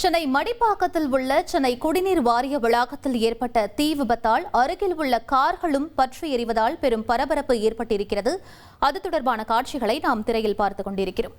சென்னை மடிப்பாக்கத்தில் உள்ள சென்னை குடிநீர் வாரிய வளாகத்தில் ஏற்பட்ட தீ விபத்தால் அருகில் உள்ள கார்களும் பற்றி எரிவதால் பெரும் பரபரப்பு ஏற்பட்டிருக்கிறது. அது தொடர்பான காட்சிகளை நாம் திரையில் பார்த்துக் கொண்டிருக்கிறோம்.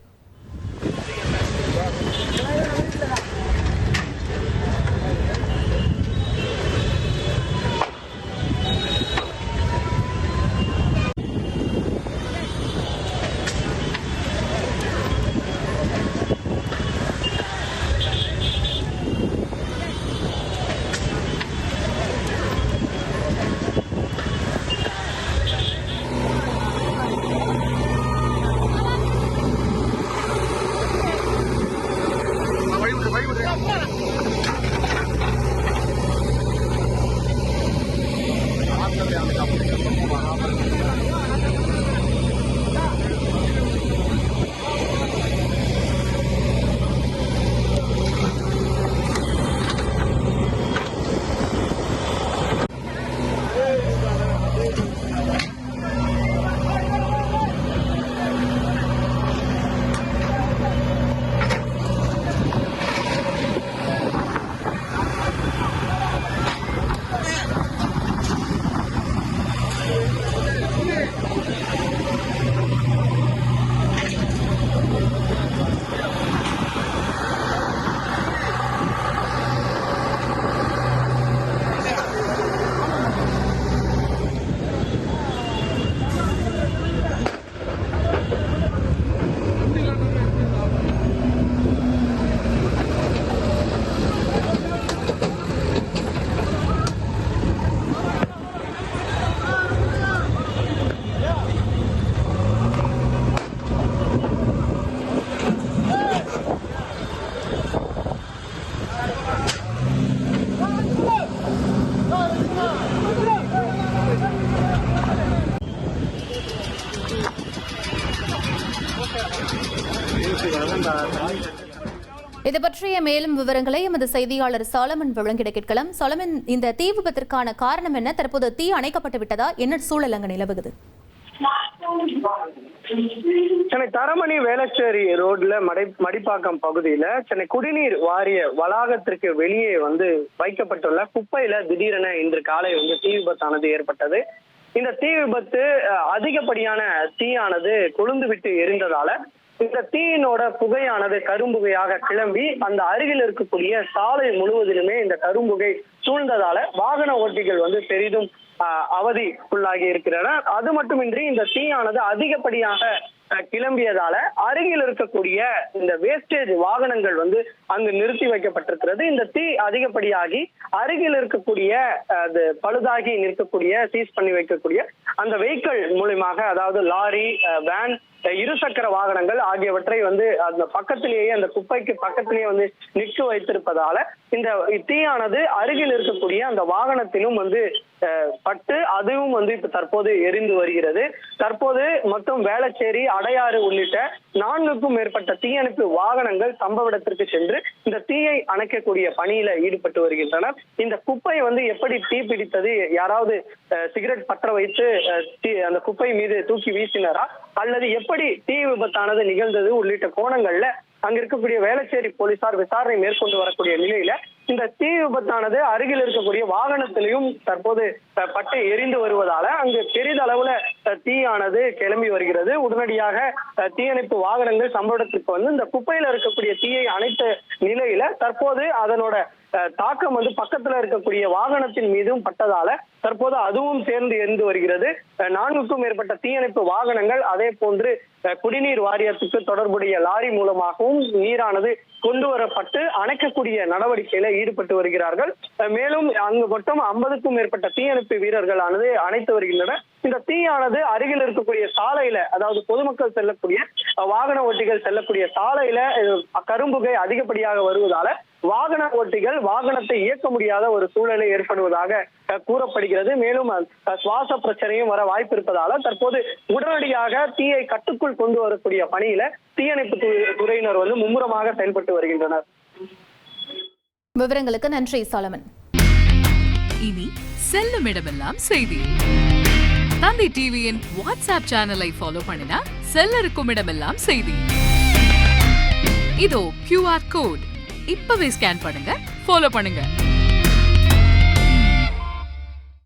இது பற்றிய மேலும் விவரங்களை எமது செய்தியாளர் சாலமன் வழங்கிட கேட்கலாம். சாலமன், இந்த தீ விபத்திற்கான காரணம் என்ன? தற்போது தீ அணைக்கப்பட்டு விட்டதா? என்ன சூழல் அங்கு நிலவுகிறது? சென்னை தரமணி வேளச்சேரி ரோட்ல மடிப்பாக்கம் பகுதியில சென்னை குடிநீர் வாரிய வளாகத்திற்கு வெளியே வைக்கப்பட்டுள்ள குப்பையில திடீரென இன்று காலை தீ விபத்தானது ஏற்பட்டது. இந்த தீ விபத்து அதிகப்படியான தீயானது கொழுந்து விட்டு எரிந்ததால இந்த தீயினோட புகையானது கரும்புகையாக கிளம்பி அந்த அருகில் இருக்கக்கூடிய சாலை முழுவதிலுமே இந்த கரும்புகை சூழ்ந்ததால வாகன ஓட்டிகள் பெரிதும் அவதிக்குள்ளாகி இருக்கிறனர். அது மட்டுமின்றி இந்த தீயானது அதிகப்படியாக கிளம்பியதால அருகில் இருக்கக்கூடிய இந்த வேஸ்டேஜ் வாகனங்கள் அங்கு நிறுத்தி வைக்கப்பட்டிருக்கிறது. இந்த தீ அதிகப்படியாகி அருகில் இருக்கக்கூடிய பழுதாகி நிற்கக்கூடிய சீஸ் பண்ணி வைக்கக்கூடிய அந்த வெஹிக்கிள் மூலமாக, அதாவது லாரி, வேன், இருசக்கர வாகனங்கள் ஆகியவற்றை அந்த பக்கத்திலேயே அந்த குப்பைக்கு பக்கத்திலேயே நிற்க வைத்திருப்பதால இந்த தீயானது அருகில் இருக்கக்கூடிய அந்த வாகனத்திலும் பட்டு அதுவும் இப்ப தற்போது எரிந்து வருகிறது. தற்போது மொத்தம் வேளச்சேரி, அடையாறு உள்ளிட்ட 4க்கும் மேற்பட்ட தீயணைப்பு வாகனங்கள் சம்பவ இடத்திற்கு சென்று இந்த தீயை அணைக்கக்கூடிய பணியில ஈடுபட்டு வருகின்றனர். இந்த குப்பை எப்படி தீ பிடித்தது? யாராவது சிகரெட் பற்ற வைத்து அந்த குப்பை மீது தூக்கி வீசினாரா, அல்லது எப்படி தீ விபத்தானது நிகழ்ந்தது உள்ளிட்ட கோணங்கள்ல அங்க இருக்கக்கூடிய வேளச்சேரி போலீசார் விசாரணை மேற்கொண்டு வரக்கூடிய நிலையில இந்த தீ விபத்தானது அருகில் இருக்கக்கூடிய வாகனத்திலையும் தற்போது பட்டு எரிந்து வருவதால அங்கு பெரிதளவுல தீயானது கிளம்பி வருகிறது. உடனடியாக தீயணைப்பு வாகனங்கள் சம்பவ இடத்திற்கு இந்த குப்பையில இருக்கக்கூடிய தீயை அணைத்த நிலையில தற்போது அதனோட தாக்கம் பக்கத்துல இருக்கக்கூடிய வாகனத்தின் மீதும் பட்டதால தற்போது அதுவும் சேர்ந்து எரிந்து வருகிறது. 4க்கும் மேற்பட்ட தீயணைப்பு வாகனங்கள், அதே போன்று குடிநீர் வாரியத்துக்கு தொடர்புடைய லாரி மூலமாகவும் நீரானது கொண்டு வரப்பட்டு அணைக்கக்கூடிய நடவடிக்கையில ஈடுபட்டு வருகிறார்கள். மேலும் அங்கு மொத்தம் 50க்கும் மேற்பட்ட தீயணைப்பு வீரர்களானது அணைத்து வருகின்றனர். இந்த தீயானது அருகில் இருக்கக்கூடிய சாலையில, அதாவது பொதுமக்கள் செல்லக்கூடிய வாகன ஓட்டிகள் செல்லக்கூடிய சாலையில கரும்புகை அதிகப்படியாக வருவதால வாகன ஓட்டிகள் வாகனத்தை இயக்க முடியாத ஒரு சூழலை ஏற்படுவதாக கூறப்படுகிறது. மேலும் சுவாச பிரச்சனையும் வர வாய்ப்பு இருப்பதால தற்போது உடனடியாக தீயை கட்டுக்குள் கொண்டு வரக்கூடிய பணியில தீயணைப்பு துறையினர் மும்முரமாக செயல்பட்டு வருகின்றனர். விவரங்களுக்கு நன்றி சாலமன். இனி செல்லும் இடமெல்லாம் செய்தி. தந்தை டிவியின் வாட்ஸ்அப் சேனலை ஃபாலோ பண்ணினா செல்ல இருக்கும் இடமெல்லாம் செய்தி. இதோ QR கோட். இப்பவே ஸ்கேன் பண்ணுங்க, ஃபாலோ பண்ணுங்க.